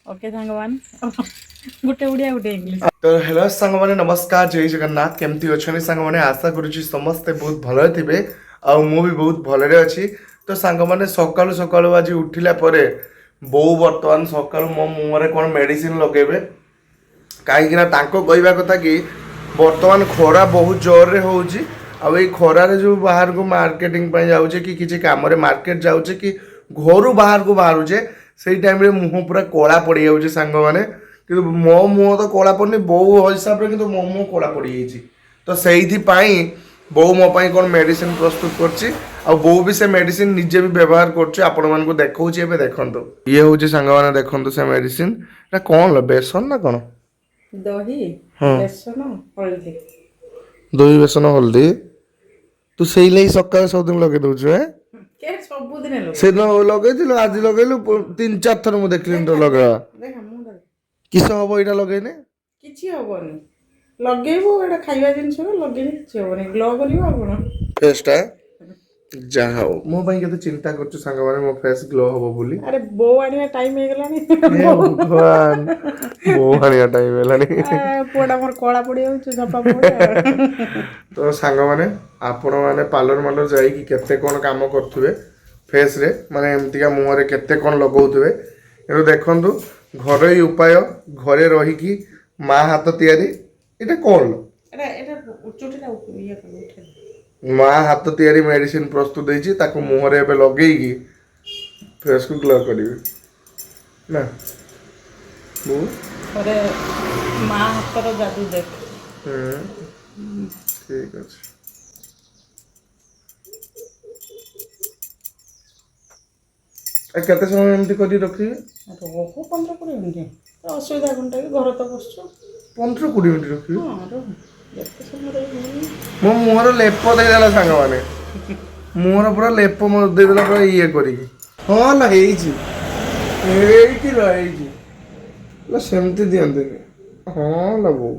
Okay Sangwan गुटे उड़िया गुटे English तो hello सांग मैंने नमस्कार जय जगन्नाथ केमती अच्छे सांग मैंने आशा करुच्ची समस्ते बहुत भल थे आ मु भी बहुत भलरे अच्छी तो सांग मैंने सकालू सकालू आज उठिला परे बो बर्तमान सकालू मो मुहरे कौन मेडिसिन लगेबे कहीं कहवा कथा कि बर्तमान खरा बहुत जोर रे होउची आ ये खरारे जो बाहर को मार्केटिंग पे जाऊे कि किसी काम मार्केट जाऊे कि घर बाहर को बाहरुचे से टाइम रे मुह पूरा कला पड़ जाऊे सांग मैंने कि मो मुह तो कला पड़नी बो हिसाब से कि मो मुह कला पड़ जाइए तो से बो मो कौन मेडिसिन प्रस्तुत करछि आ बो भी से मेडिसिन निजे भी व्यवहार करछि आपण मानको देखौछि एबे देखंतो ये होछि सांग माने देखंतो से मेडिसिन ना कोन ल बेसन ना कोन दही हाँ। बेसन हल्दी दही बेसन हल्दी तू सेई लई सकाळ सब दिन लगे दउछु हे के सब दिन लोग से न लगेइथिलु आज लगेलु 3-4 थर मु देखलिन तो लगा देख मुंड किस हबो एटा लगेने किछि हबनी लगेबो एटा खाइबा जिंस लगेनी किछि हबनी ग्लो करियो आपण फेसटा ଯାହା ହଉ ମୋ ପାଇଁ କେତେ ଚିନ୍ତା କରୁଛୁ ସାଙ୍ଗମାନେ ମୋ ଫେସ୍ ଗ୍ଲୋ ହବ ବୋଲି अरे बो आनिया टाइम हे गेलानी ହେ ଭଗବାନ ବୋଉ ଆଣିବା ଟାଇମ୍ ହେଲାଣି ପୁଅଟା ମୋର କଳା ପଡି ଯାଉଛି ଝପା ପୁଅଟା ତ ସାଙ୍ଗମାନେ ଆପଣମାନେ ପାର୍ଲର ମାର୍ଲର ଯାଇକି କେତେ କ'ଣ କାମ କରୁଥିବେ ଫେସ୍ରେ ମାନେ ଏମିତିକା ମୁହଁରେ କେତେ କ'ଣ ଲଗାଉଥିବେ କିନ୍ତୁ ଦେଖନ୍ତୁ ଘରୋଇ ଉପାୟ ଘରେ ରହିକି ମା ହାତ ତିଆରି ଏଇଟା କ'ଣ ଏଟା ଏଟା ଚୁଟିଟା ଇଏ ଉଠେ ମା ହାତ ତିଆରି ମେଡିସିନ ପ୍ରସ୍ତୁତ ହେଇଛି ତାକୁ ମୁହଁରେ ଏବେ ଲଗେଇକି ଫେସ୍କୁ ଗ୍ଲୋ କରିବେ ନା ମୁଁ ଥରେ ମା ହାତର ଯାଦୁ ଦେଖ ଠିକ୍ ଅଛି କେତେ ସମୟ ଏମିତି କରି ରଖିବେ ରହୁ 15-20 ମିନିଟ୍ ଅସୁବିଧା ଘଣ୍ଟା କି ଘର ତ ବସୁଛୁ 15-20 ମିନିଟ୍ ରଖିବେ ହଁ ରହୁ ଯେତେ ସମୟ ରହିବି ମୋ ମୁହଁର ଲେପ ଦେଇଦେଲା ସାଙ୍ଗମାନେ ମୁହଁର ପୁରା ଲେପ ଦେଇଦେଲା ପୁରା ଇଏ କରିକି ହଁ ନା ହେଇଛି ହେଇକି ହେଇଛି ନା ସେମିତି ଦିଅନ୍ତିନି ହଁ ନା ବୋଉ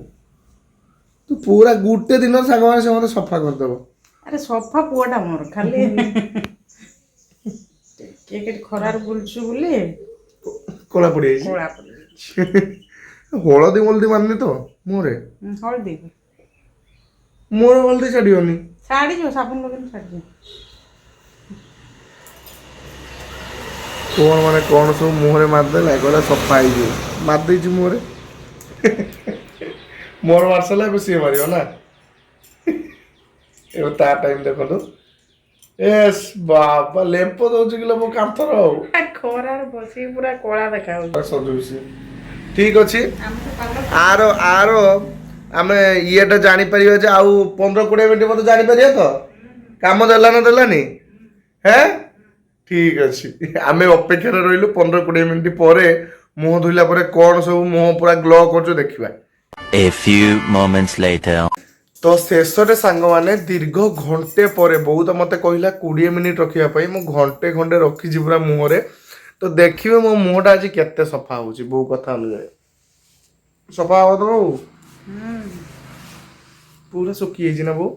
ତୁ ପୁରା ଗୋଟେ ଦିନ ସାଙ୍ଗମାନେ ସେ ମୋତେ ସଫା କରିଦେବ ଆରେ ସଫା ପୁଅଟା ମୋର ଖାଲି ଟିକେ କେତେ ଖରାରେ ବୁଲୁଛୁ ବୋଲି କଳା ପଡ଼ିଯାଇଛି କଳା ପଡ଼ିଯାଇଛି ହଳଦୀ ମଲଦୀ ମାରିନି ତ ମୁହଁରେ ହଳଦୀ ମୋର ହଳଦୀ ଛାଡ଼ିବନି ଛାଡ଼ିଯିବ ସାବୁନ ଲଗେଇଲେ ଛାଡ଼ିଯିବ କ'ଣ ମାନେ କ'ଣ ସବୁ ମୁହଁରେ ମାରିଦେଲା ଗଲା ସଫା ହେଇଯିବ ମାରିଦେଇଛି ମୁହଁରେ ମୋର ମାରିସାରିଲା ଏବେ ସିଏ ମାରିବ ନା ଏବେ ତା ଟାଇମ୍ ଦେଖନ୍ତୁ ଏସ୍ ବାବା ଲେମ୍ପ ଦଉଛି କିଲୋ ମୋ କାନ୍ଥର ଆଉ ଖରାରେ ବସିକି ପୁରା କଳା ଦେଖାଯାଉଛି ସଜଉଛି ଠିକ୍ ଅଛି ଆର ଆମେ ଇଏଟା ଜାଣିପାରିବା ଯେ ଆଉ 15-20 ମିନିଟ୍ ମତେ ଜାଣିପାରିବା ତ କାମ ଦେଲା ନା ଦେଲାନି ହେଁ ଠିକ୍ ଅଛି ଆମେ ଅପେକ୍ଷାରେ ରହିଲୁ 15-20 ମିନିଟ୍ ପରେ ମୁହଁ ଧୋଇଲା ପରେ କ'ଣ ସବୁ ମୁହଁ ପୁରା ଗ୍ଲୋ କରୁଛୁ ଦେଖିବା A few moments later. ତ ଶେଷରେ ସାଙ୍ଗମାନେ ଦୀର୍ଘ ଘଣ୍ଟେ ପରେ ବୋଉ ତ ମୋତେ କହିଲା 20 ମିନିଟ୍ ରଖିବା ପାଇଁ ମୁଁ ଘଣ୍ଟେ ଖଣ୍ଡେ ରଖିଛି ପୁରା ମୁହଁରେ ତ ଦେଖିବେ ମୋ ମୁହଁଟା ଆଜି କେତେ ସଫା ହେଉଛି ବୋଉ କଥା ଅନୁଯାୟୀ ସଫା ହବ ତ ବୋଉ ପୁରା ଶୁଖି ଯାଇଛି ନା ବୋଉ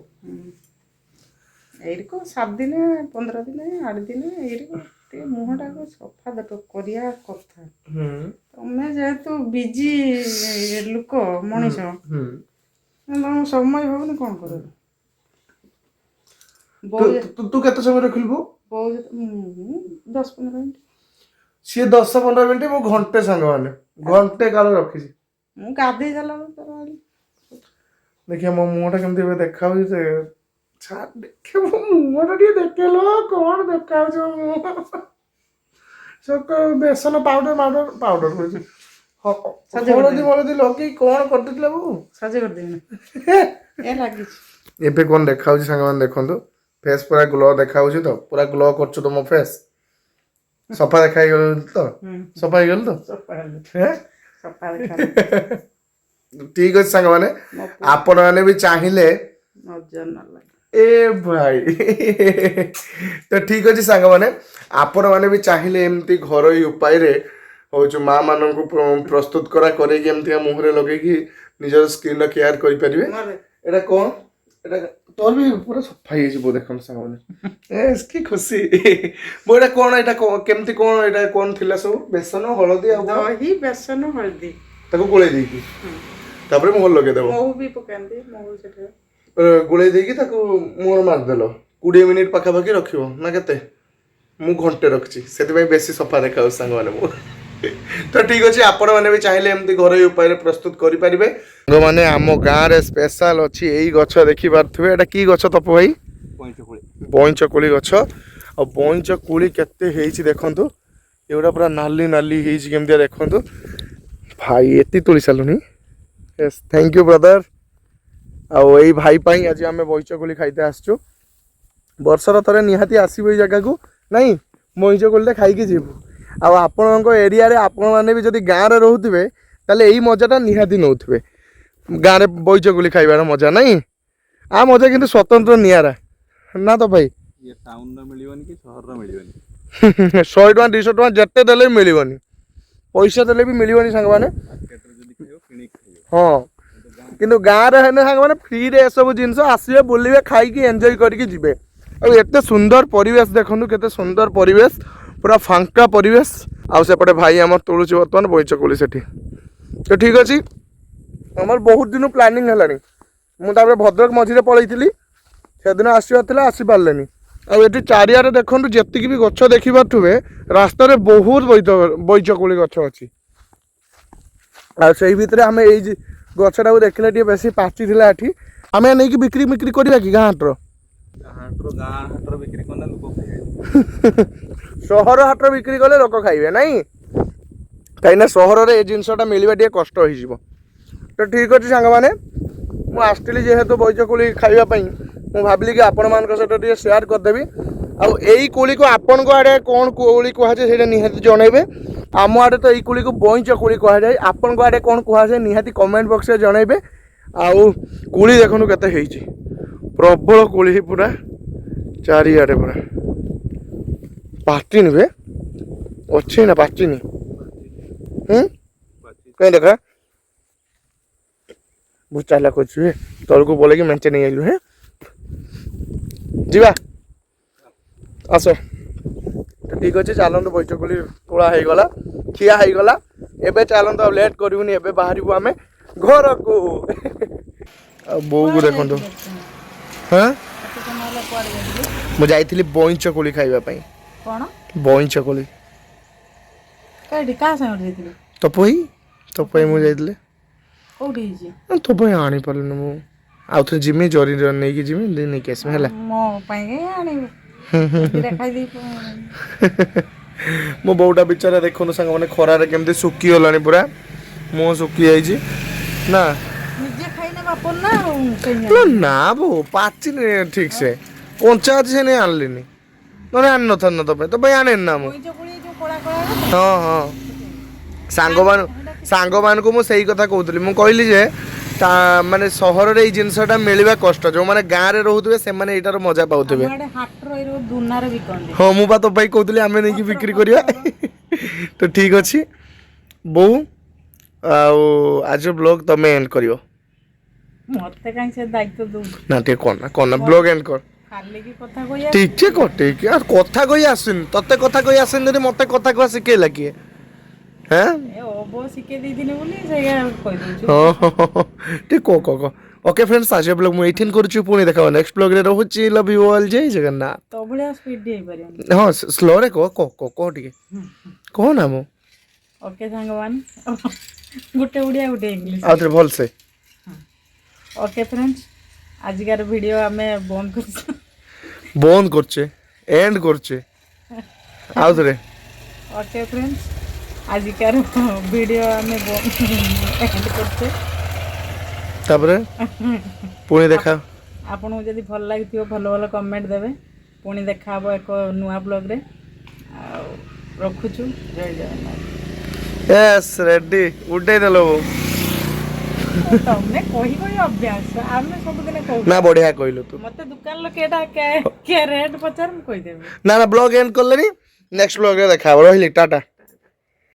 ଏଇଟିକୁ 7 ଦିନ 15 ଦିନ 8 ଦିନ ଏଇଟିକୁ ଟିକେ ମୁହଁଟାକୁ ସଫା କରିବା କଥା ତମେ ଯେହେତୁ ବିଜି ଲୋକ ମଣିଷ ତମକୁ ସମୟ ହବନି କ'ଣ କରିବ ତୁ କେତେ ସମୟ ରଖିଲୁ ବୋଉ 10-15 ମିନିଟ୍ ସିଏ 10-15 ମିନିଟ୍ ମୁଁ ଘଣ୍ଟେ ସାଙ୍ଗମାନେ ଘଣ୍ଟେ କାଳ ରଖିଛି ମୁଁ ଗାଧେଇ ଦେଲା ତୋର ଦେଖିବା ମୋ ମୁହଁଟା କେମିତି ଏବେ ଦେଖାଯାଉଛି ସେ ଦେଖିବ ମୋ ମୁହଁଟା ଟିକେ ଦେଖେଇଲ କ'ଣ ଦେଖାଯାଉଛି ମୋ ମୁହଁ ସକାଳୁ ବେସନ ପାଉଡର ହଉଛି ହଳଦୀ ମଳଦୀ ଲଗେଇ କ'ଣ କରିଦେଇଥିଲା ବୋଉ ସଜ କରିଦେବି ଏ ଲାଗିଛି ଏବେ କ'ଣ ଦେଖାଯାଉଛି ସାଙ୍ଗମାନେ ଦେଖନ୍ତୁ ଫେସ୍ ପୁରା ଗ୍ଲୋ ଦେଖାଯାଉଛି ତ ପୁରା ଗ୍ଲୋ କରୁଛୁ ତ ମୋ ଫେସ୍ ସଫା ଦେଖା ହେଇଗଲୁ ତ ସଫା ହେଇଗଲୁ ତ ଠିକ୍ ଅଛି ସାଙ୍ଗମାନେ ଆପଣମାନେ ବି ଚାହିଁଲେ ଏ ଭାଇ ତ ଠିକ୍ ଅଛି ସାଙ୍ଗମାନେ ଆପଣମାନେ ବି ଚାହିଁଲେ ଏମିତି ଘରୋଇ ଉପାୟରେ ହଉଛି ମା ମାନଙ୍କୁ ପ୍ରସ୍ତୁତ କରେଇକି ଏମିତିକା ମୁହଁରେ ଲଗେଇକି ନିଜର ସ୍କିନ୍ର କେୟାର କରିପାରିବେ ଏଇଟା କ'ଣ এটা তোর ବି ପୁରା ସଫା ହେଇଯାଇଛି ବୋଉ ଦେଖନ୍ତୁ ସାଙ୍ଗମାନେ କି ଖୁସି ବୋଉ ଏଇଟା କଣ ଏଇଟା କେମିତି କଣ ଏଇଟା କଣ ଥିଲା ସବୁ ବେସନ ହଳଦୀ ଆଉ ଦହି ବେସନ ହଳଦୀ ତାକୁ ଗୋଳେଇ ଦେଇକି ତାପରେ ମୁହଁ ଲଗେଇଦବ ମହୁ ବି ପକାନ୍ତି ମହୁ ସେଠାରେ ଗୋଳେଇ ଦେଇକି ତାକୁ ମୁହଁରେ ମାରିଦେଲ 20 ମିନିଟ୍ ପାଖାପାଖି ରଖିବ ନା କେତେ ମୁଁ ଘଣ୍ଟେ ରଖିଛି ସେଥିପାଇଁ ବେଶୀ ସଫା ଦେଖାଉଛି ସାଙ୍ଗମାନେ ମୁଁ ତ ଠିକ ଅଛି ଆପଣମାନେ ବି ଚାହିଁଲେ ଏମିତି ଘରୋଇ ଉପାୟରେ ପ୍ରସ୍ତୁତ କରିପାରିବେ ସାଙ୍ଗମାନେ ଆମ ଗାଁରେ ସ୍ପେଶାଲ ଅଛି ଏଇ ଗଛ ଦେଖିପାରୁଥିବେ ଏଇଟା କି ଗଛ ତପ ଭାଇ ବଇଁଚ କୋଳି ଗଛ ଆଉ ବଇଁଚ କୋଳି କେତେ ହେଇଛି ଦେଖନ୍ତୁ ଏଗୁଡ଼ା ପୁରା ନାଲି ନାଲି ହେଇଛି କେମିତିଆ ଦେଖନ୍ତୁ ଭାଇ ଏତେ ତୋଳି ସାରିଲୁଣି ୟେସ୍ ଥ୍ୟାଙ୍କ ୟୁ ବ୍ରଦର ଆଉ ଏଇ ଭାଇ ପାଇଁ ଆଜି ଆମେ ବଇଁଚ କୋଳି ଖାଇତେ ଆସିଛୁ ବର୍ଷର ଥରେ ନିହାତି ଆସିବୁ ଏଇ ଜାଗାକୁ ନାଇଁ ବଇଁଚ କୋଳିଟା ଖାଇକି ଯିବୁ ଆଉ ଆପଣଙ୍କ ଏରିଆରେ ଆପଣମାନେ ବି ଯଦି ଗାଁରେ ରହୁଥିବେ ତାହେଲେ ଏଇ ମଜାଟା ନିହାତି ନେଉଥିବେ ଗାଁରେ ବଇଁଚ କୋଳି ଖାଇବାର ମଜା ନାଇଁ ଆ ମଜା କିନ୍ତୁ ସ୍ୱତନ୍ତ୍ର ନିଆରା ନା ତ ଭାଇ ଟାଉନରେ ମିଳିବନି କି ସହରରେ ମିଳିବନି 100 ଟଙ୍କା 200 ଟଙ୍କା ଯେତେ ଦେଲେ ବି ମିଳିବନି ପଇସା ଦେଲେ ବି ମିଳିବନି ସାଙ୍ଗମାନେ ମାର୍କେଟରେ ଯଦି ଖାଇବ କିଣିକି ଖାଇବ ହଁ କିନ୍ତୁ ଗାଁରେ ହେଲେ ସାଙ୍ଗମାନେ ଫ୍ରିରେ ଏସବୁ ଜିନିଷ ଆସିବେ ବୁଲିବେ ଖାଇକି ଏନ୍ଜୟ କରିକି ଯିବେ ଆଉ ଏତେ ସୁନ୍ଦର ପରିବେଶ ଦେଖନ୍ତୁ କେତେ ସୁନ୍ଦର ପରିବେଶ ପୁରା ଫାଙ୍କା ପରିବେଶ ଆଉ ସେପଟେ ଭାଇ ଆମର ତୋଳୁଛି ବର୍ତ୍ତମାନ ବଇଁଚ କୋଳି ସେଠି ତ ଠିକ୍ ଅଛି ଆମର ବହୁତ ଦିନ ପ୍ଲାନିଂ ହେଲାଣି ମୁଁ ତାପରେ ଭଦ୍ରକ ମଝିରେ ପଳେଇଥିଲି ସେଦିନ ଆସିବାର ଥିଲା ଆସିପାରିଲେନି ଆଉ ଏଠି ଚାରିଆଡ଼େ ଦେଖନ୍ତୁ ଯେତିକି ବି ଗଛ ଦେଖିପାରୁଥିବେ ରାସ୍ତାରେ ବହୁତ ବଇଁଚ କୋଳି ଗଛ ଅଛି ଆଉ ସେଇ ଭିତରେ ଆମେ ଏଇ ଗଛଟାକୁ ଦେଖିଲେ ଟିକେ ବେଶୀ ପାଚିଥିଲା ଏଠି ଆମେ ନେଇକି ବିକ୍ରି କରିବା କି ଗାଁ ହାଟର ଗାଁ ହାଟର ବିକ୍ରି କଲେ ଲୋକ ଖାଇବେ ସହର ହାଟର ବିକ୍ରି କଲେ ଲୋକ ଖାଇବେ ନାଇଁ କାହିଁକିନା ସହରରେ ଏ ଜିନିଷଟା ମିଳିବା ଟିକେ କଷ୍ଟ ହେଇଯିବ ତ ଠିକ୍ ଅଛି ସାଙ୍ଗମାନେ ମୁଁ ଆସିଥିଲି ଯେହେତୁ ବଇଁଚ କୋଳି ଖାଇବା ପାଇଁ ମୁଁ ଭାବିଲି କି ଆପଣମାନଙ୍କ ସହିତ ଟିକେ ସେୟାର କରିଦେବି ଆଉ ଏଇ କୋଳିକୁ ଆପଣଙ୍କ ଆଡ଼େ କ'ଣ କୋଳି କୁହାଯାଏ ସେଇଟା ନିହାତି ଜଣାଇବେ ଆମ ଆଡ଼େ ତ ଏଇ କୋଳିକୁ ବଇଁଚ କୋଳି କୁହାଯାଏ ଆପଣଙ୍କ ଆଡ଼େ କ'ଣ କୁହାଯାଏ ନିହାତି କମେଣ୍ଟ ବକ୍ସରେ ଜଣାଇବେ ଆଉ କୋଳି ଦେଖନ୍ତୁ କେତେ ହେଇଛି ପ୍ରବଳ କୋଳି ପୁରା ଚାରିଆଡ଼େ ପୁରା ପାଚିନି ବେ ଅଛି ନା ପାଚିନି କାହିଁ ଦେଖା ବହୁତ ଚାଲାକ ଅଛି ତଳକୁ ବୋଲେକି ମେଞ୍ଚେ ନେଇ ଆଇଲୁ ହେଁ ଯିବା ଆସ ଠିକ୍ ଅଛି ଚାଲନ୍ତୁ ବଇଁଚ କୋଳି ତୋଳା ହେଇଗଲା ଖିଆ ହେଇଗଲା ଏବେ ଚାଲନ୍ତୁ ଆଉ ଲେଟ୍ କରିବୁନି ଏବେ ବାହାରିବୁ ଆମେ ଘରକୁ ଆଉ ବୋଉକୁ ଦେଖନ୍ତୁ ହଁ ମୁଁ ଯାଇଥିଲି ବଇଁଚ କୋଳି ଖାଇବା ପାଇଁ କ'ଣ ବଇଁଚ କୋଳି କାହିଁକି କାହା ସାଙ୍ଗରେ ଯାଇଥିଲି ତୋ ପାଇଁ ମୁଁ ଯାଇଥିଲି କୋଉଠି ହେଇଛି ତୋ ପାଇଁ ଆଣିପାରିଲୁନି ମୁଁ ଆଉ ଥରେ ଯିମି ଜରି ନେଇକି ଯିମି ନେଇକି ଆସିବି ହେଲା ମୋ ପାଇଁ କାହିଁ ଆଣିବି ଖାଇଦେଇ ମୋ ବୋଉଟା ବିଚାରା ଦେଖନ୍ତୁ ସାଙ୍ଗମାନେ ଖରାରେ କେମିତି ଶୁଖିଗଲାଣି ପୁରା ମୁହଁ ଶୁଖି ଯାଇଛି ନା ନିଜେ ଖାଇନେ ବାପ ନା ନା ବୋଉ ପାଚିନି ଠିକ୍ ସେ କଞ୍ଚା ଅଛି ସେ ନେଇ ଆଣିଲିନି ନହେଲେ ଆଣିନଥାନ୍ତି ତୋ ପାଇଁ ଆଣେନି ନା ମୁଁ ହଁ ହଁ ସାଙ୍ଗମାନଙ୍କୁ ମୁଁ ସେଇ କଥା କହୁଥିଲି ମୁଁ କହିଲି ଯେ ମାନେ ସହରରେ ଏଇ ଜିନିଷଟା ମିଳିବା କଷ୍ଟ ଯେଉଁମାନେ ଗାଁରେ ରହୁଥିବେ ସେମାନେ ଏଇଟାର ମଜା ପାଉଥିବେ ହଁ ମୁଁ ବା ତୋ ପାଇଁ କହୁଥିଲି ଆମେ ନେଇକି ବିକ୍ରି କରିବା ତ ଠିକ୍ ଅଛି ବୋଉ ଆଉ ଆଜି ବ୍ଲଗ୍ ତମେ ଏଣ୍ଡ କରିବ ମତେ କାହିଁ ସେ ଦାୟିତ୍ୱ ଦଉଛୁ ନା ଟିକେ କନା ବ୍ଲଗ୍ ଏଣ୍ଡ କର ଖାଲି କି କଥା କହିଆ ଟିକେ କହ ଟିକେ ଆଉ କଥା କହି ଆସୁନି ତତେ କଥା କହି ଆସୁନି ଯଦି ମତେ କଥା କୁହା ଶିଖେଇଲା କିଏ ହଁ ଶିଖେଇ ଦେଇଥିଲି ବୋଲି ସେଇଆ କହିଦଉଛୁ ଟିକେ କହ ଓକେ ଫ୍ରେଣ୍ଡସ୍ ଆଜି ବ୍ଲଗ୍ ମୁଁ ଏଇଠିନ୍ କରୁଛି ପୁଣି ଦେଖା ନେକ୍ସଟ ବ୍ଲଗ୍ରେ ରହୁଛି ଲଭ୍ ୟୁ ଅଲ୍ ଜୟ ଜଗନ୍ନାଥ ତୋ ଭଳିଆ ସ୍ପିଡ୍ ହେଇପାରିବନି ହଁ ସ୍ଲୋରେ କହ ଟିକେ କହ ନା ମୁଁ ଓକେ ସାଙ୍ଗମାନେ ଗୋଟେ ଓଡ଼ିଆ ଗୋଟେ ଇଂଲିଶ ଆଉ ଥରେ ଭଲସେ ଓକେ ଫ୍ରେଣ୍ଡସ୍ ଆଜିକାର ଭିଡ଼ିଓ ଆମେ ବନ୍ଦ କରୁଛେ ଏଣ୍ଡ କରୁଛେ ଆଉ ଥରେ ଓକେ ଫ୍ରେଣ୍ଡସ୍ ଆଜିକାର ଭିଡ଼ିଓ ଆମେ ଏଣ୍ଡ କରୁଛେ ତାପରେ ପୁଣି ଦେଖା ଆପଣଙ୍କୁ ଯଦି ଭଲ ଲାଗିଥିବ ଭଲ କମେଣ୍ଟ ଦେବେ ପୁଣି ଦେଖା ହେବ ଏକ ନୂଆ ବ୍ଲଗ୍ରେ ଆଉ ରଖୁଛୁ ଜୟ ଜଗନ୍ନାଥ ୟେସ୍ ରେଡି ଉଡ଼େଇ ଦେଲ ତମେ କହି ଅଭ୍ୟାସ ଆମେ ସବୁଦିନ କହୁ ନା ବଢିଆ କହିଲୁ ତୁ ମତେ ଦୋକାନ ଲୋକ ଏଟା ରେଟ୍ ପଚାର ମୁଁ କହିଦେବି ନା ବ୍ଲଗ୍ ଏଣ୍ଡ କଲେନି ନେକ୍ସଟ ବ୍ଲଗ୍ରେ ଦେଖା ହେବ ରହିଲି ଟାଟା